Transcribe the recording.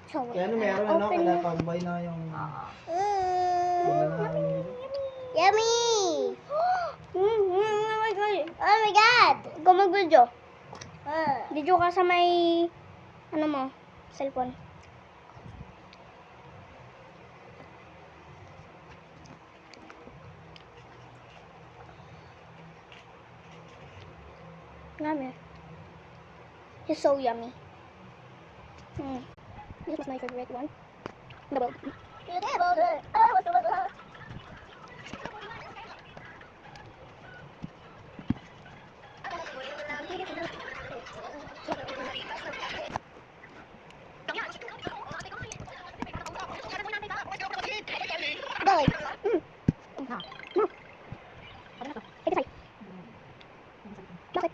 So, Kaya ano meron ano, open kada it. combine na yung... Yummy! Oh my God! Oh my God! Ikaw mag-video. Video ka sa may, ano mo, cellphone. Yummy. It's so yummy. This was my favorite one. Double. Balik. Bakit?